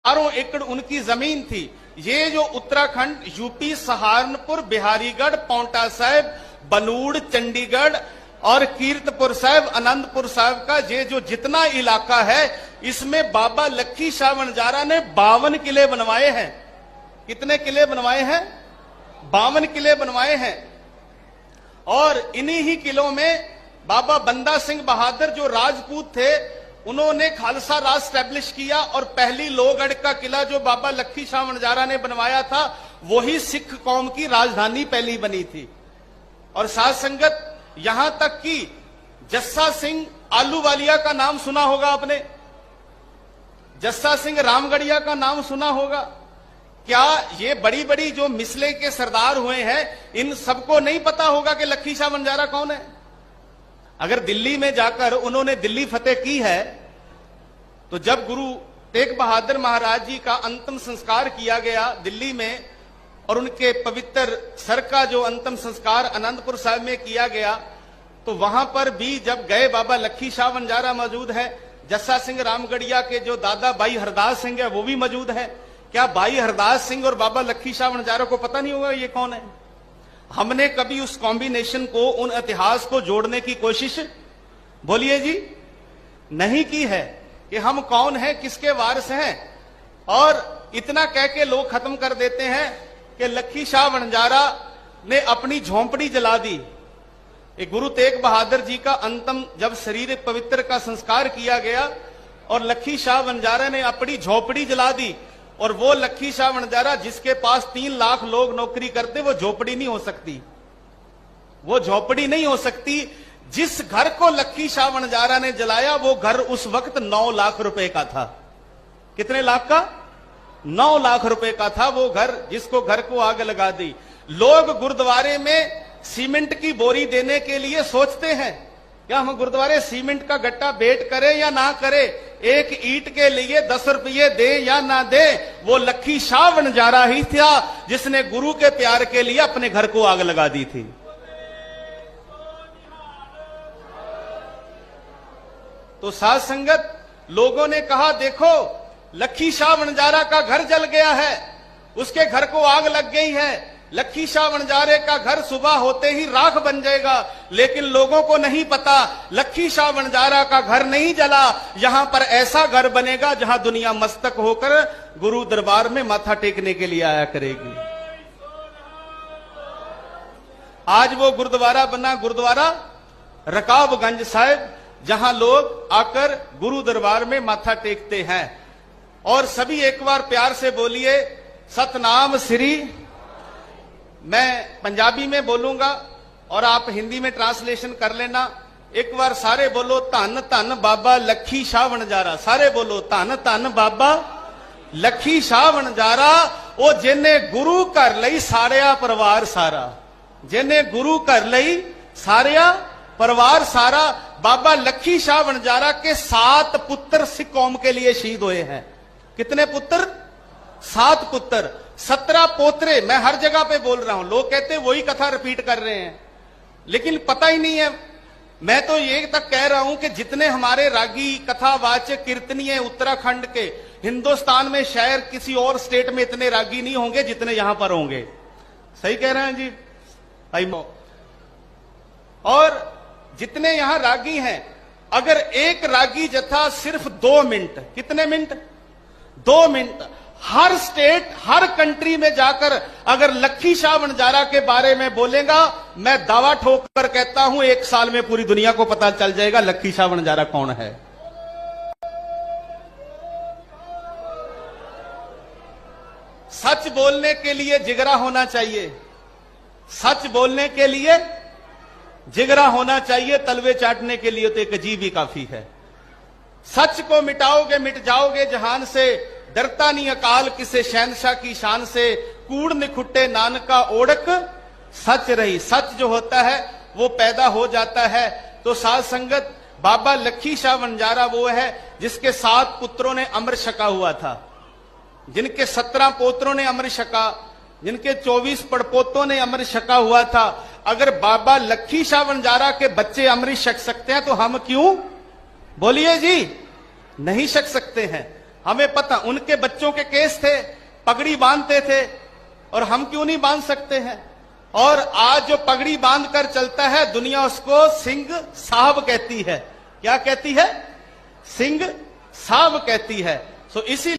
एकड़ उनकी जमीन थी। ये जो उत्तराखंड, यूपी, सहारनपुर, बिहारीगढ़, पांवटा साहिब, बनूड़, चंडीगढ़ और कीरतपुर साहिब, आनंदपुर साहिब का ये जो जितना इलाका है, इसमें बाबा लखी शाह वनजारा ने 52 किले बनवाए हैं। कितने किले बनवाए हैं? 52 किले बनवाए हैं। और इन्हीं ही किलों में बाबा बंदा सिंह बहादुर जो राजपूत थे, उन्होंने खालसा राज स्टैब्लिश किया और पहली लोहगढ़ का किला जो बाबा लखी शाह वनजारा ने बनवाया था, वही सिख कौम की राजधानी पहली बनी थी। और साध संगत, यहां तक कि जस्सा सिंह आलूवालिया का नाम सुना होगा आपने, जस्सा सिंह रामगढ़िया का नाम सुना होगा। क्या ये बड़ी बड़ी जो मिसले के सरदार हुए हैं, इन सबको नहीं पता होगा कि लखी शाह वनजारा कौन है? अगर दिल्ली में जाकर उन्होंने दिल्ली फतेह की है, तो जब गुरु तेग बहादुर महाराज जी का अंतिम संस्कार किया गया दिल्ली में, और उनके पवित्र सर का जो अंतिम संस्कार आनंदपुर साहिब में किया गया, तो वहां पर भी जब गए बाबा लखी शाह वनजारा मौजूद है, जस्सा सिंह रामगढ़िया के जो दादा भाई हरदास सिंह है वो भी मौजूद है। क्या भाई हरदास सिंह और बाबा लखी शाह वनजारा को पता नहीं होगा ये कौन है? हमने कभी उस कॉम्बिनेशन को, उन इतिहास को जोड़ने की कोशिश, बोलिए जी, नहीं की है कि हम कौन हैं, किसके वारिस हैं। और इतना कह के लोग खत्म कर देते हैं कि लखी शाह वनजारा ने अपनी झोंपड़ी जला दी। एक गुरु तेग बहादुर जी का अंतिम जब शरीर पवित्र का संस्कार किया गया और लखी शाह वनजारा ने अपनी झोंपड़ी जला दी, और वो लखी शाह वनजारा जिसके पास 3 लाख लोग नौकरी करते, वो झोपड़ी नहीं हो सकती, वो झोपड़ी नहीं हो सकती। जिस घर को लखी शाह वनजारा ने जलाया, वो घर उस वक्त 9 लाख रुपए का था। कितने लाख का? 9 लाख रुपए का था वो घर, जिसको घर को आग लगा दी। लोग गुरुद्वारे में सीमेंट की बोरी देने के लिए सोचते हैं, क्या हम गुरुद्वारे सीमेंट का गट्टा बेट करें या ना करें, एक ईंट के लिए 10 रुपये दे या ना दे। वो लखी शाह वनजारा ही था जिसने गुरु के प्यार के लिए अपने घर को आग लगा दी थी। तो साध संगत, लोगों ने कहा, देखो लखी शाह वनजारा का घर जल गया है, उसके घर को आग लग गई है, लखी शाह वनजारे का घर सुबह होते ही राख बन जाएगा। लेकिन लोगों को नहीं पता, लखी शाह वनजारा का घर नहीं जला, यहां पर ऐसा घर बनेगा जहां दुनिया मस्तक होकर गुरु दरबार में माथा टेकने के लिए आया करेगी। आज वो गुरुद्वारा बना, गुरुद्वारा रकाबगंज साहिब, जहां लोग आकर गुरु दरबार में माथा टेकते हैं। और सभी एक बार प्यार से बोलिए, सतनाम श्री। मैं पंजाबी में बोलूंगा और आप हिंदी में ट्रांसलेशन कर लेना। एक बार सारे बोलो, धन धन बाबा लखी शाह वनजारा। सारे बोलो, धन धन बाबा लखी शाह वनजारा। ओ जिन्ने गुरु घर लई सारिया परिवार सारा, जिन्ने गुरु घर लई सारिया परिवार सारा। बाबा लखी शाह वनजारा के 7 पुत्र सिख कौम के लिए शहीद हुए हैं। कितने पुत्र? 7 पुत्र, 17 पोतरे। मैं हर जगह पे बोल रहा हूं, लोग कहते हैं वही कथा रिपीट कर रहे हैं, लेकिन पता ही नहीं है। मैं तो ये तक कह रहा हूं कि जितने हमारे रागी, कथावाचक, कीर्तनीय उत्तराखंड के, हिंदुस्तान में शायद किसी और स्टेट में इतने रागी नहीं होंगे जितने यहां पर होंगे। सही कह रहे हैं जी भाई। और जितने यहां रागी हैं, अगर एक रागी जथा सिर्फ 2 मिनट, कितने मिनट? 2 मिनट हर स्टेट, हर कंट्री में जाकर अगर लखी शाह वनजारा के बारे में बोलेगा, मैं दावा ठोककर कहता हूं 1 साल में पूरी दुनिया को पता चल जाएगा लखी शाह वनजारा कौन है। सच बोलने के लिए जिगरा होना चाहिए, सच बोलने के लिए जिगरा होना चाहिए, तलवे चाटने के लिए तो एक अजीब ही काफी है। सच को मिटाओगे मिट जाओगे जहान से, डरता नहीं अकाल किसे शहनशाह की शान से, कूड़ निखुट्टे नानका ओढ़क सच रही। सच जो होता है वो पैदा हो जाता है। तो साध संगत, बाबा लखी शाह वनजारा वो है जिसके 7 पुत्रों ने अमृत छका हुआ था, जिनके 17 पोत्रों ने अमृत छका, जिनके 24 पड़पोतों ने अमृत छका हुआ था। अगर बाबा लखी शाह वनजारा के बच्चे अमृत छक सकते हैं तो हम क्यों, बोलिए जी, नहीं छक सकते हैं। हमें पता, उनके बच्चों के केस थे, पगड़ी बांधते थे, और हम क्यों नहीं बांध सकते हैं? और आज जो पगड़ी बांध कर चलता है, दुनिया उसको सिंह साहब कहती है। क्या कहती है? सिंह साहब कहती है। सो इसी